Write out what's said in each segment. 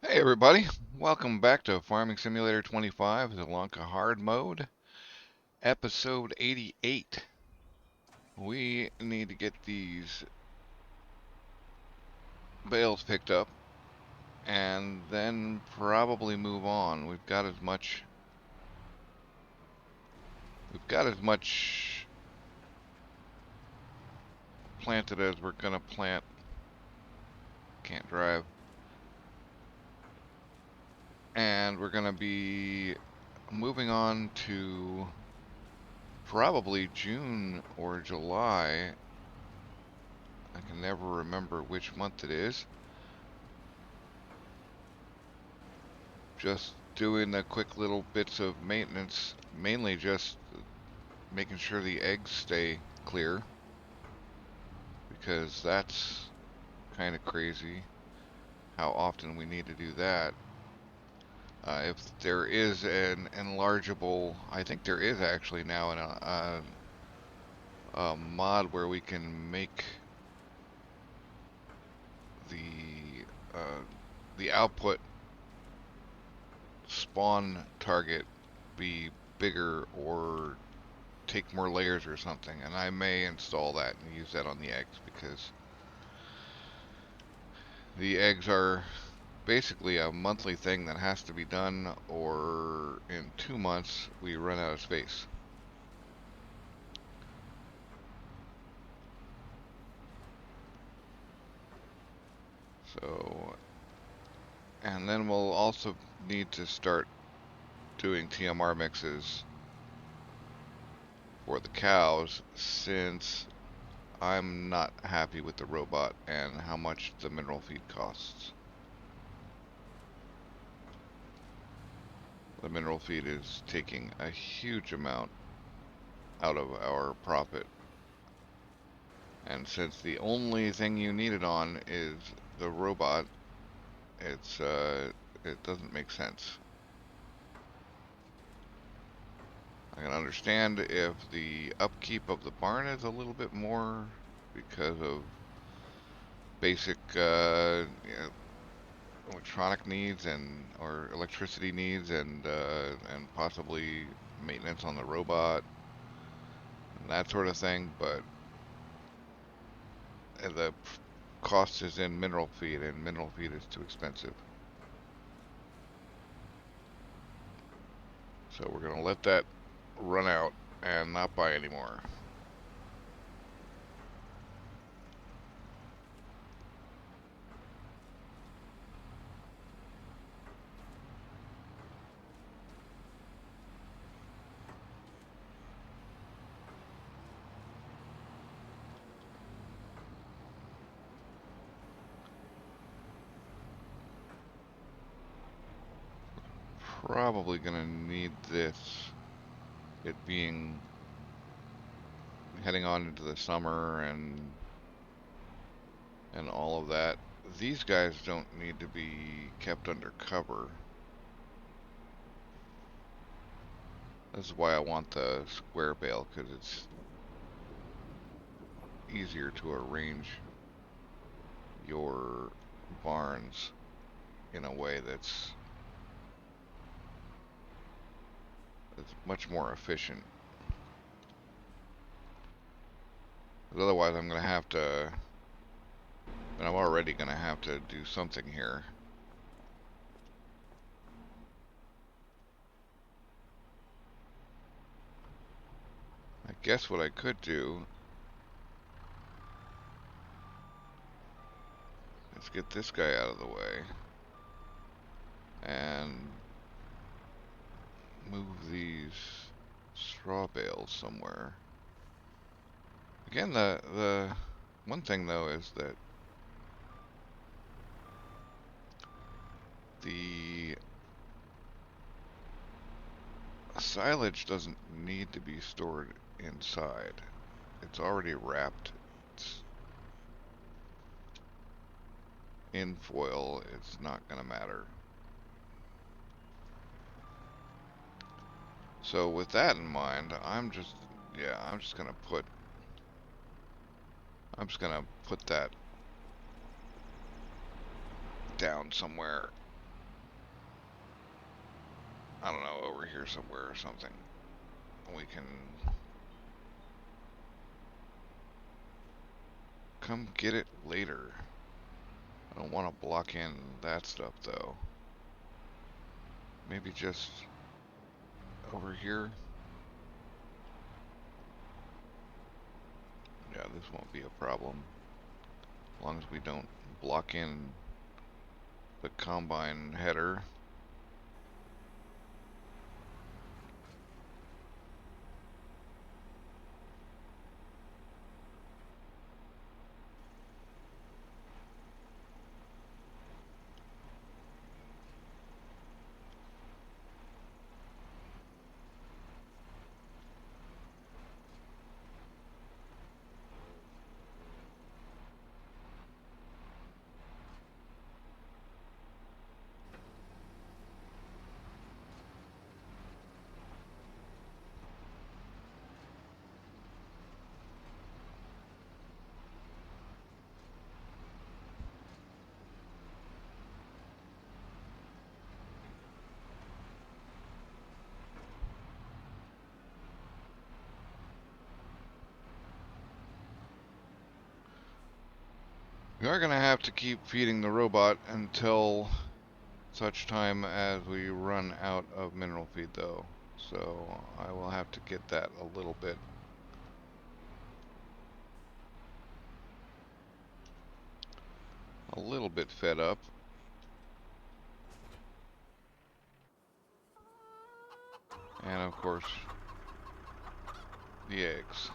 Hey everybody, welcome back to Farming Simulator 25, Zielonka Hard Mode, episode 88. We need to get these bales picked up and then probably move on. We've got as much planted as we're gonna plant. Can't drive. And we're gonna be moving on to probably June or July. I can never remember which month it is. Just doing the quick little bits of maintenance, mainly just making sure the eggs stay clear, because that's kind of crazy how often we need to do that. If there is an enlargeable, I think there is actually now a mod where we can make the the output spawn target be bigger or take more layers or something, and I may install that and use that on the eggs, because the eggs are basically a monthly thing that has to be done, or in 2 months we run out of space. So, and then we'll also need to start doing TMR mixes for the cows, since I'm not happy with the robot and how much the mineral feed costs. The mineral feed is taking a huge amount out of our profit. And since the only thing you need it on is the robot, it doesn't make sense. I can understand if the upkeep of the barn is a little bit more because of basic electronic needs and or electricity needs, and possibly maintenance on the robot and that sort of thing, but the cost is in mineral feed, and mineral feed is too expensive. So we're going to let that run out and not buy anymore. Probably going to need this, it being heading on into the summer and all of that. These guys don't need to be kept under cover. This is why I want the square bale, because it's easier to arrange your barns in a way that's much more efficient. Because otherwise I'm going to have to, and I'm already going to have to do something here. I guess what I could do is get this guy out of the way and move these straw bales somewhere. Again, the one thing though is that the silage doesn't need to be stored inside. It's already wrapped. It's in foil. It's not going to matter. So with that in mind, I'm just gonna put that down somewhere I don't know, over here somewhere or something. We can come get it later. I don't want to block in that stuff though. Maybe just over here. Yeah, this won't be a problem. As long as we don't block in the combine header. We are going to have to keep feeding the robot until such time as we run out of mineral feed though. So I will have to get that a little bit fed up. And of course, the eggs.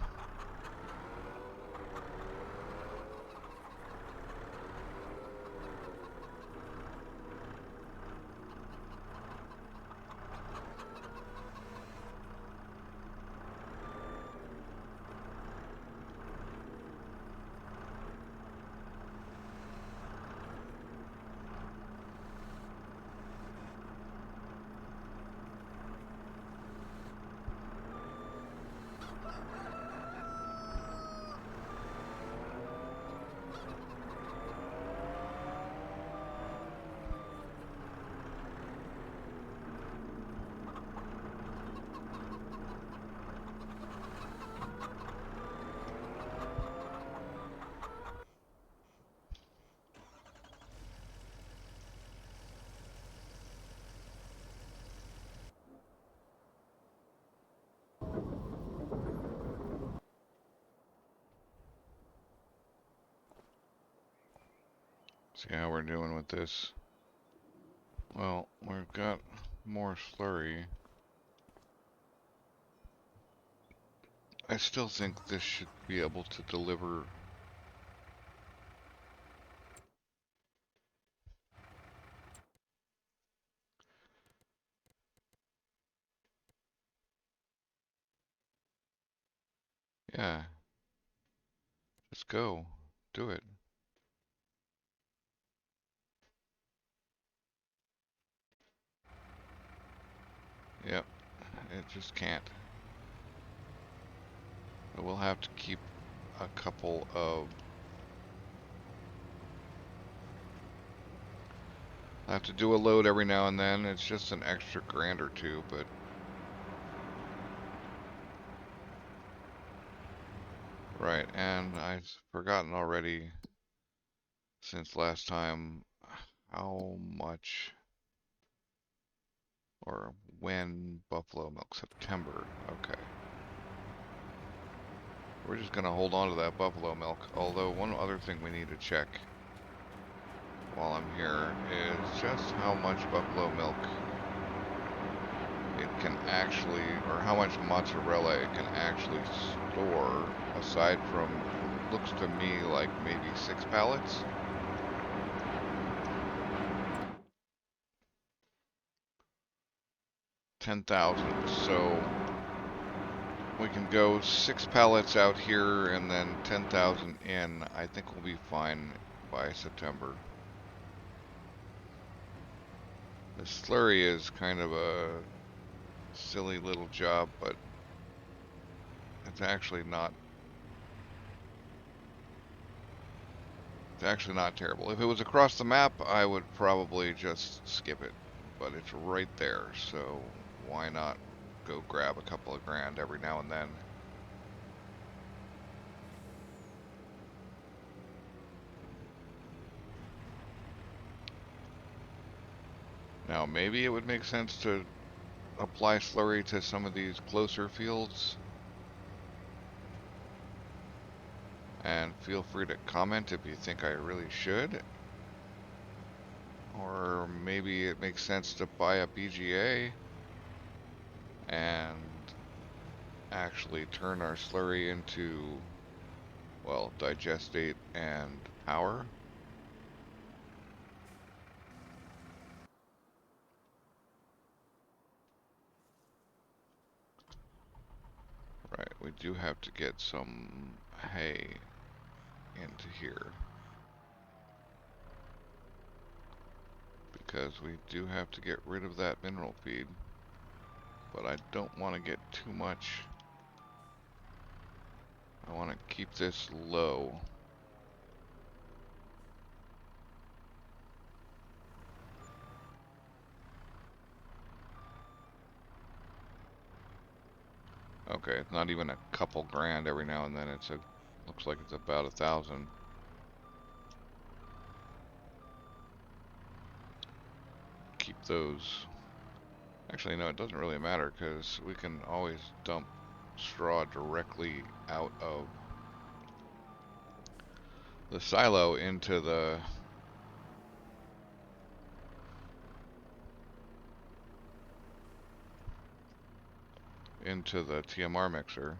See how we're doing with this. Well, we've got more slurry. I still think this should be able to deliver. Yeah, just go. Do it. Yep, it just can't. But we'll have to keep a couple of... I have to do a load every now and then. It's just an extra grand or two, but... Right, and I've forgotten already, since last time, how much or when buffalo milk. September. Okay. We're just gonna hold on to that buffalo milk. Although one other thing we need to check while I'm here is just how much buffalo milk it can actually, or how much mozzarella it can actually store, aside from, looks to me like maybe 6 pallets. $10,000. So we can go 6 pallets out here and then 10,000 in. I think we'll be fine by September. The slurry is kind of a silly little job, but it's actually not terrible. If it was across the map, I would probably just skip it. but it's right there, so why not go grab a couple of grand every now and then? Now, maybe it would make sense to apply slurry to some of these closer fields. And feel free to comment if you think I really should. Or maybe it makes sense to buy a BGA and actually turn our slurry into, well, digestate and power. Right, we do have to get some hay into here, because we do have to get rid of that mineral feed, but I don't want to get too much. I want to keep this low. Okay, it's not even a couple grand every now and then. It's a, looks like it's about 1,000. Keep those. Actually, no, it doesn't really matter because we can always dump straw directly out of the silo into the TMR mixer.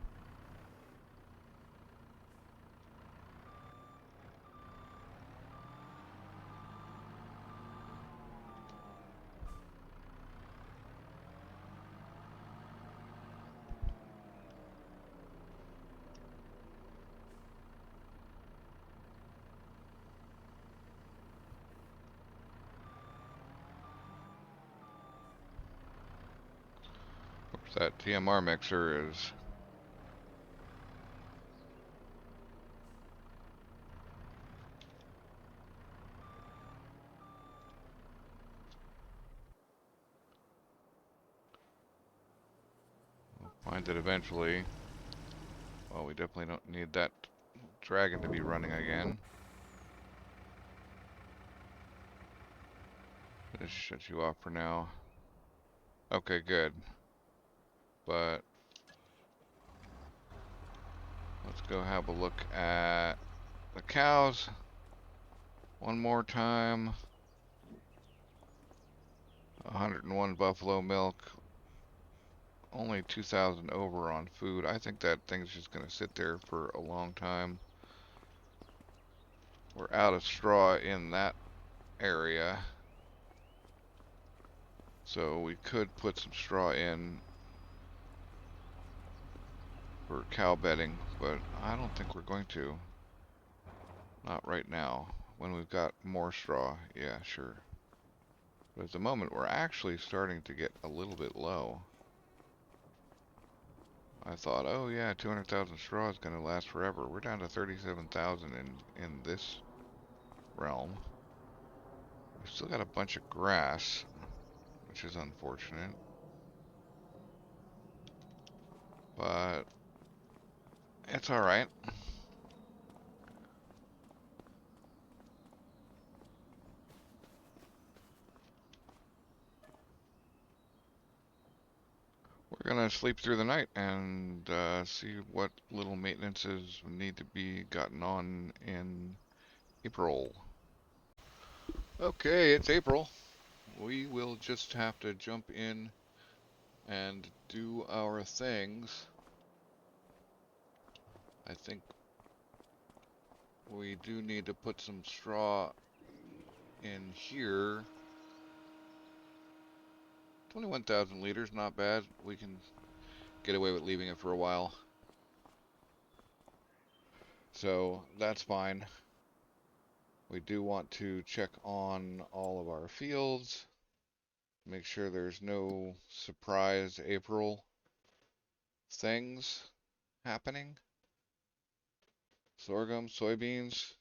Oops, that TMR mixer is find it eventually. Well, we definitely don't need that dragon to be running again. Just shut you off for now. Okay, good. But let's go have a look at the cows one more time. 101 buffalo milk. Only 2,000 over on food. I think that thing's just going to sit there for a long time. We're out of straw in that area, so we could put some straw in for cow bedding, but I don't think we're going to. Not right now. When we've got more straw, yeah, sure. But at the moment, we're actually starting to get a little bit low. I thought, oh yeah, 200,000 straw is going to last forever. We're down to 37,000 in this realm. We've still got a bunch of grass, which is unfortunate. But it's alright. We're gonna sleep through the night and see what little maintenances need to be gotten on in April. Okay, it's April. We will just have to jump in and do our things. I think we do need to put some straw in here. 21,000 liters, not bad. We can get away with leaving it for a while. So that's fine. We do want to check on all of our fields. Make sure there's no surprise April things happening. Sorghum, soybeans.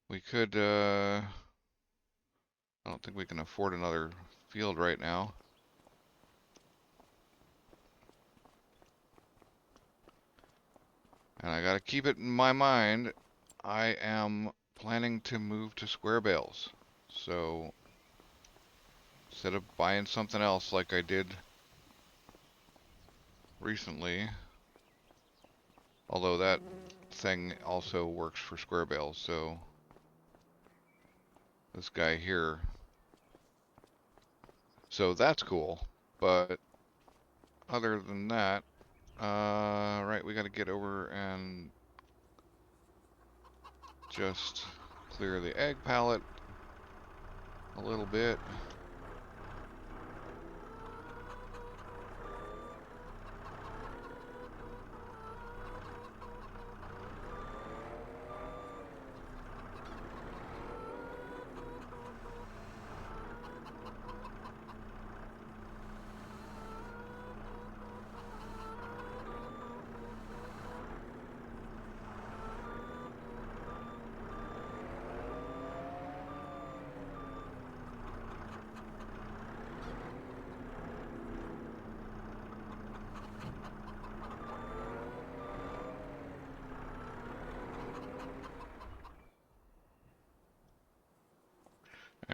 We could, I don't think we can afford another field right now. And I gotta keep it in my mind, I am planning to move to square bales. So instead of buying something else like I did recently, although that thing also works for square bales, so this guy here. So that's cool, but other than that, right, we gotta get over and just clear the egg pallet a little bit.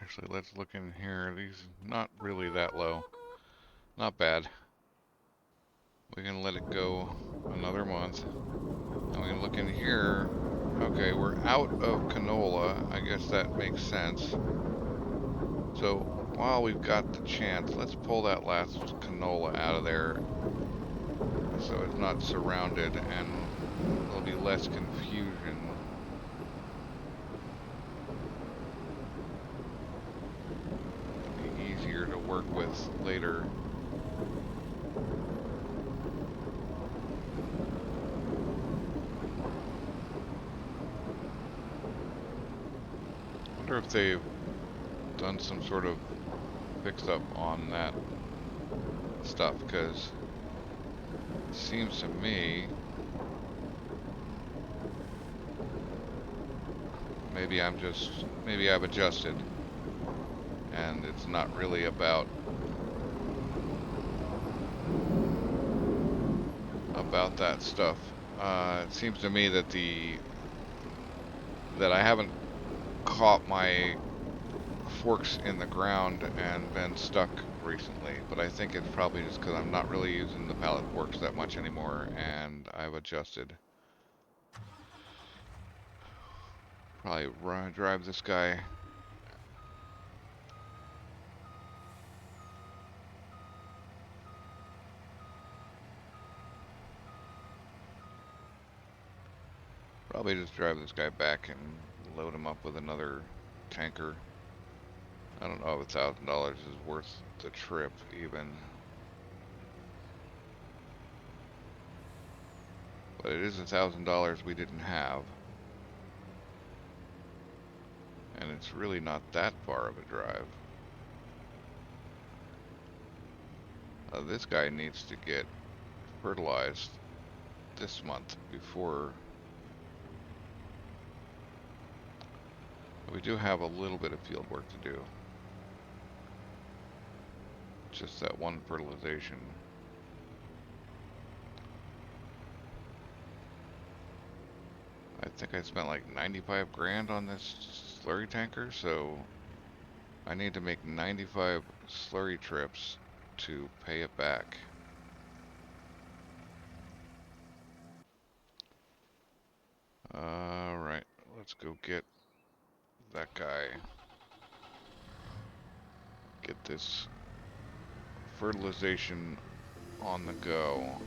Actually, let's look in here. These not really that low. Not bad. We can let it go another month. And we can look in here. Okay, we're out of canola. I guess that makes sense. So while we've got the chance, let's pull that last canola out of there so it's not surrounded and there'll be less confusion. It'll be easier to work with later. I wonder if they've done some sort of fix up on that stuff, because it seems to me maybe I've adjusted and it's not really about that stuff. It seems to me that I haven't caught my forks in the ground and been stuck recently, but I think it's probably just because I'm not really using the pallet forks that much anymore and I've adjusted. Probably drive this guy. Probably just drive this guy back and load him up with another tanker. I don't know if $1,000 is worth the trip even. But it is $1,000 we didn't have. And it's really not that far of a drive. This guy needs to get fertilized this month before. We do have a little bit of field work to do. Just that one fertilization. I think I spent like 95 grand on this slurry tanker, so I need to make 95 slurry trips to pay it back. Alright, let's go get that guy. Get this fertilization on the go.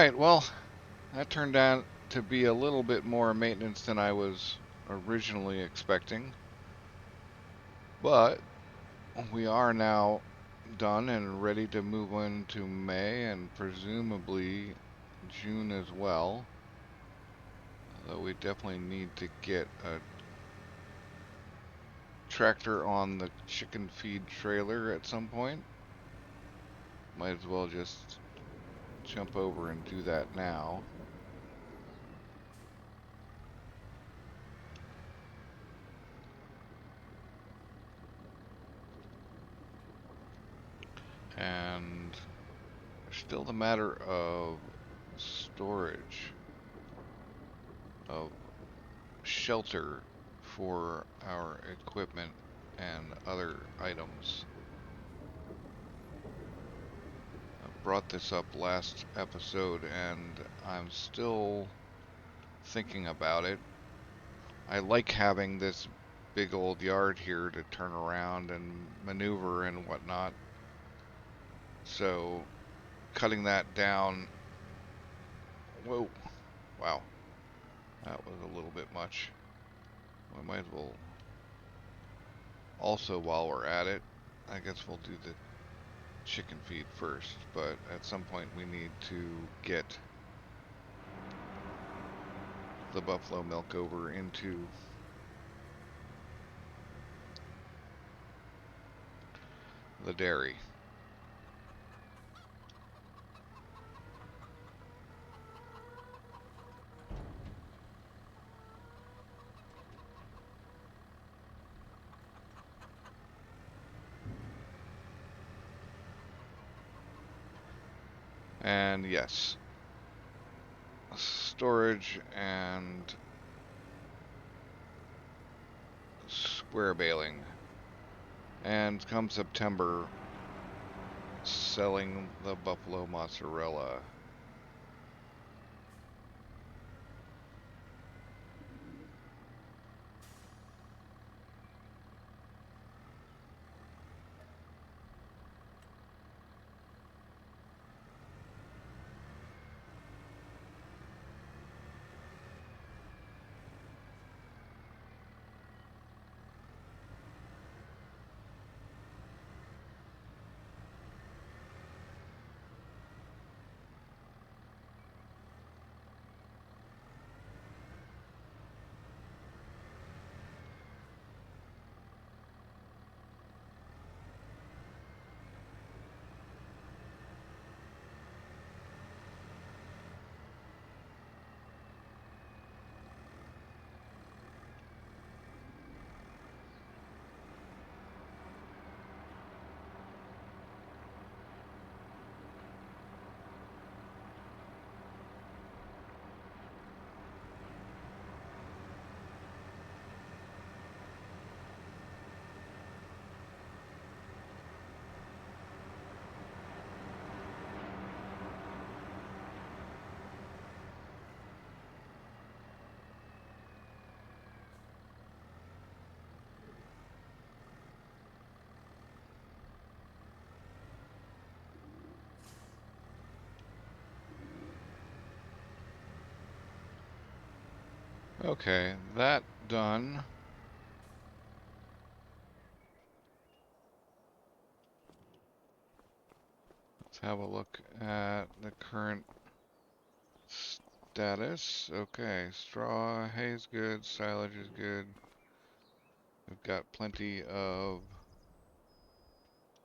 Alright, well, that turned out to be a little bit more maintenance than I was originally expecting. But we are now done and ready to move into May and presumably June as well. Although we definitely need to get a tractor on the chicken feed trailer at some point. Might as well just jump over and do that now. And there's still the matter of storage, of shelter for our equipment and other items. I brought this up last episode and I'm still thinking about it. I like having this big old yard here to turn around and maneuver and whatnot. So cutting that down, whoa, wow, that was a little bit much. We might as well also, while we're at it, I guess we'll do the chicken feed first, but at some point we need to get the buffalo milk over into the dairy. And yes, storage and square baling. And come September, selling the buffalo mozzarella. Okay, that done. Let's have a look at the current status. Okay, straw, hay is good, silage is good. We've got plenty of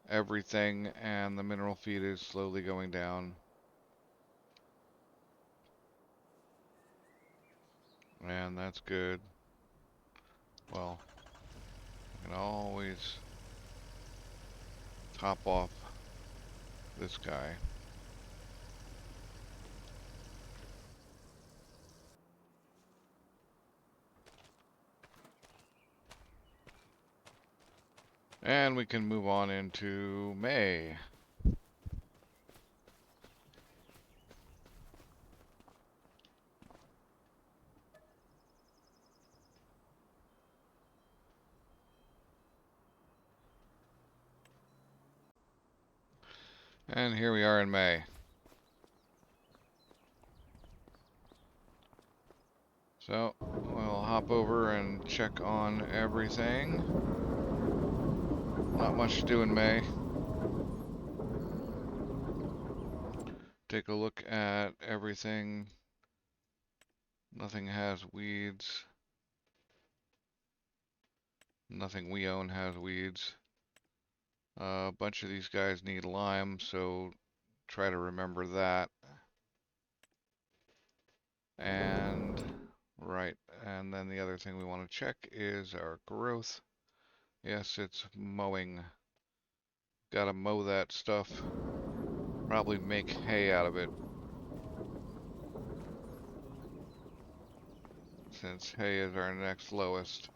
everything, and the mineral feed is slowly going down. And that's good. Well, I can always top off this guy. And we can move on into May. And here we are in May. So we'll hop over and check on everything. Not much to do in May. Take a look at everything. Nothing has weeds. Nothing we own has weeds. A bunch of these guys need lime, so try to remember that. And right, and then the other thing we want to check is our growth. Yes, it's mowing. Gotta mow that stuff. Probably make hay out of it, since hay is our next lowest.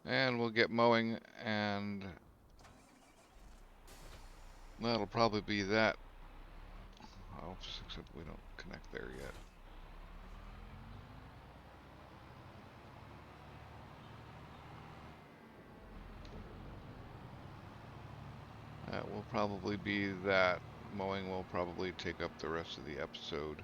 And we'll get mowing, and that'll probably be that. Oh, except we don't connect there yet. That will probably be that. Mowing will probably take up the rest of the episode.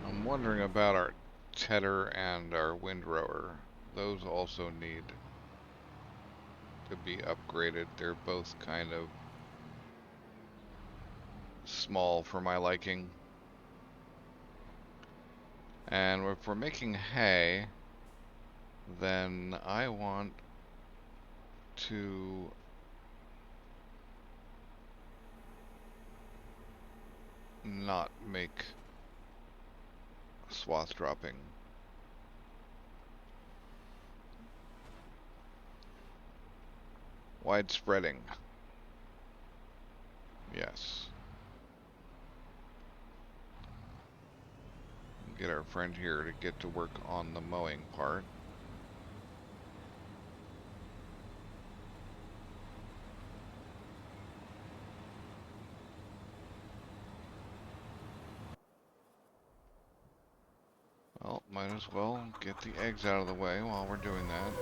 I'm wondering about our tedder and our windrower. Those also need to be upgraded. They're both kind of small for my liking. And if we're making hay, then I want to not make swath dropping. Widespreading. Yes. Get our friend here to get to work on the mowing part. Well, might as well get the eggs out of the way while we're doing that.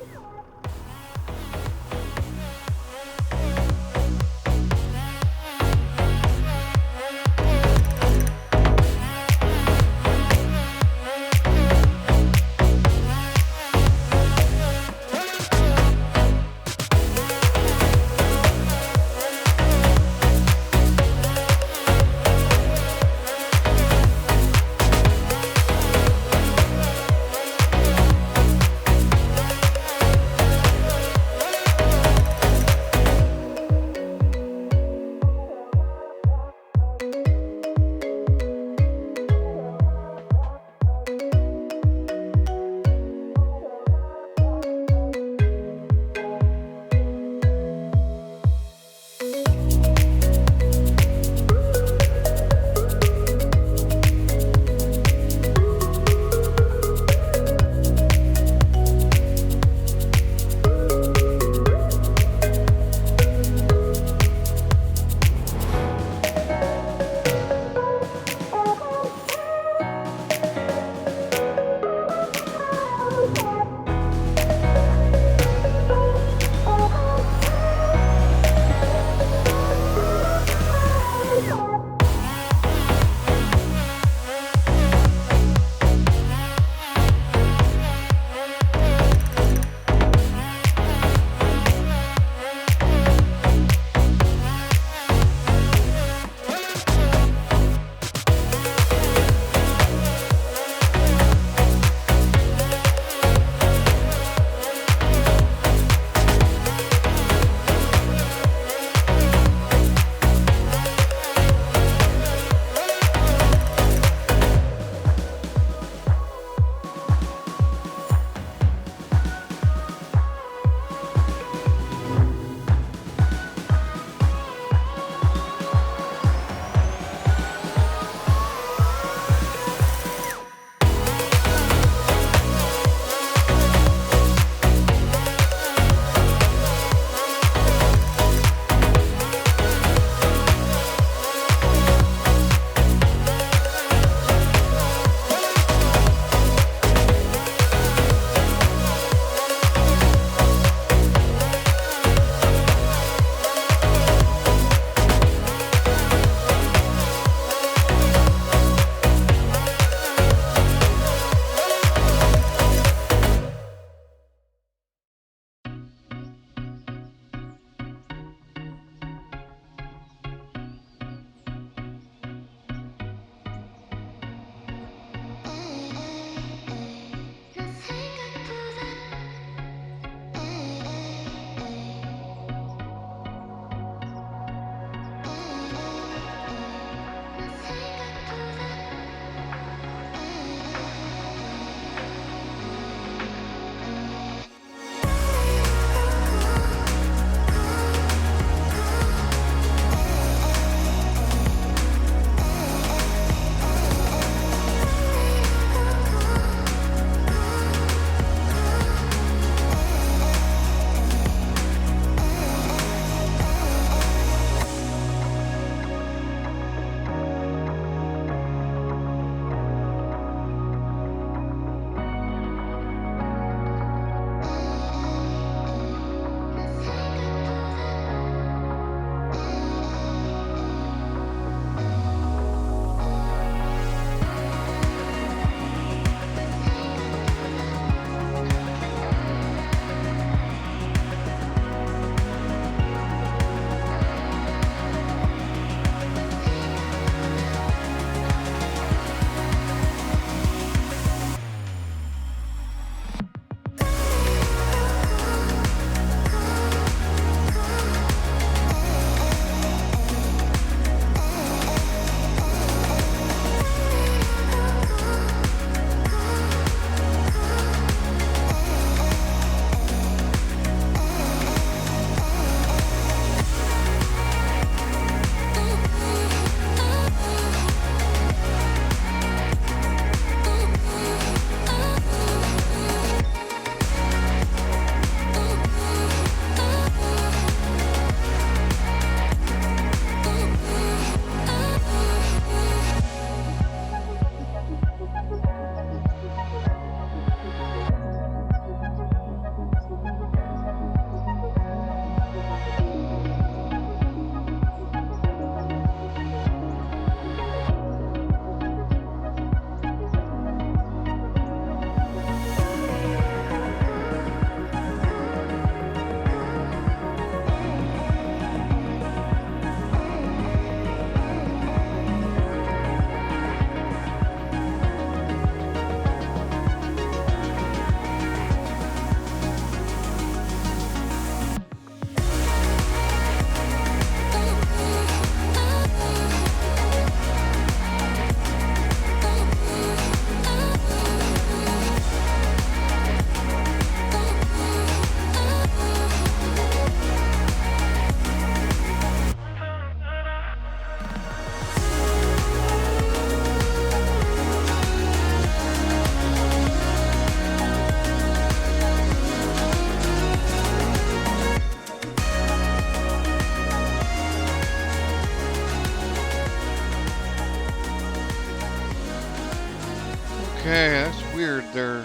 They're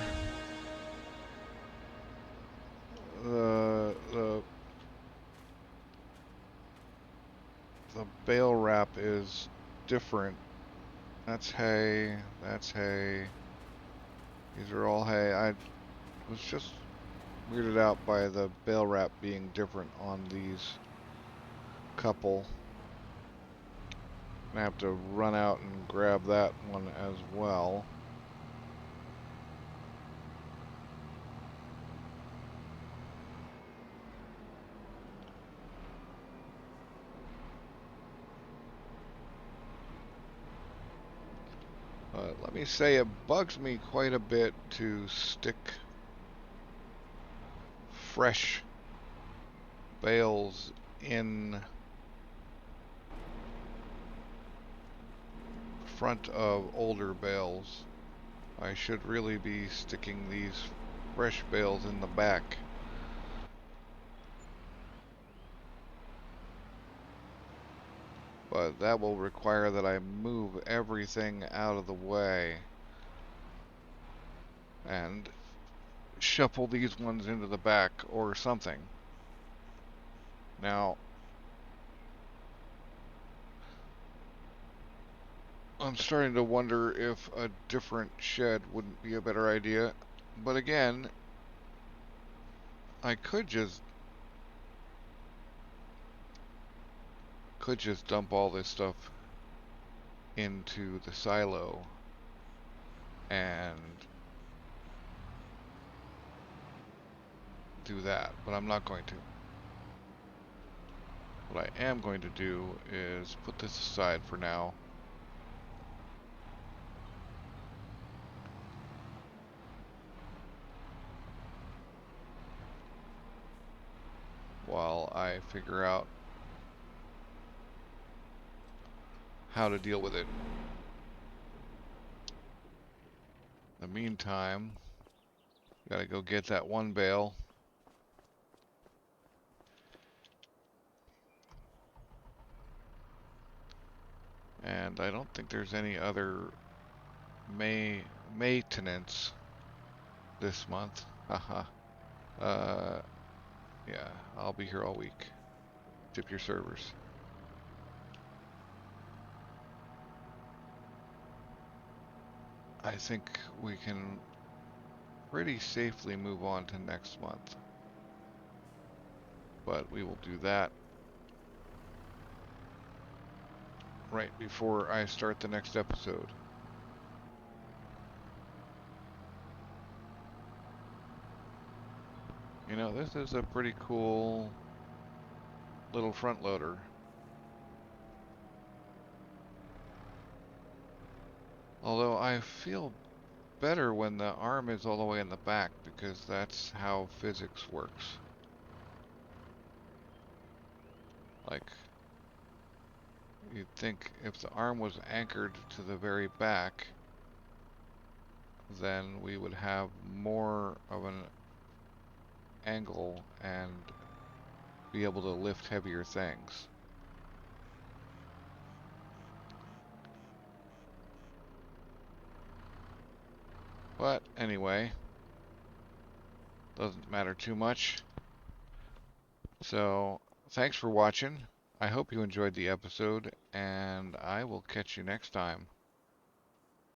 the the bale wrap is different. That's hay. That's hay. These are all hay. I was just weirded out by the bale wrap being different on these couple. I have to run out and grab that one as well. Let me say it bugs me quite a bit to stick fresh bales in front of older bales. I should really be sticking these fresh bales in the back. But that will require that I move everything out of the way and shuffle these ones into the back or something. Now, I'm starting to wonder if a different shed wouldn't be a better idea. But again, I could just dump all this stuff into the silo and do that, but I'm not going to. What I am going to do is put this aside for now. While I figure out how to deal with it. In the meantime, gotta go get that one bale. And I don't think there's any other maintenance this month. Haha. Yeah, I'll be here all week. Tip your servers. I think we can pretty safely move on to next month. But we will do that right before I start the next episode. You know, this is a pretty cool little front loader. Although I feel better when the arm is all the way in the back because that's how physics works. Like, you'd think if the arm was anchored to the very back, then we would have more of an angle and be able to lift heavier things. But anyway, doesn't matter too much. So, thanks for watching. I hope you enjoyed the episode, and I will catch you next time.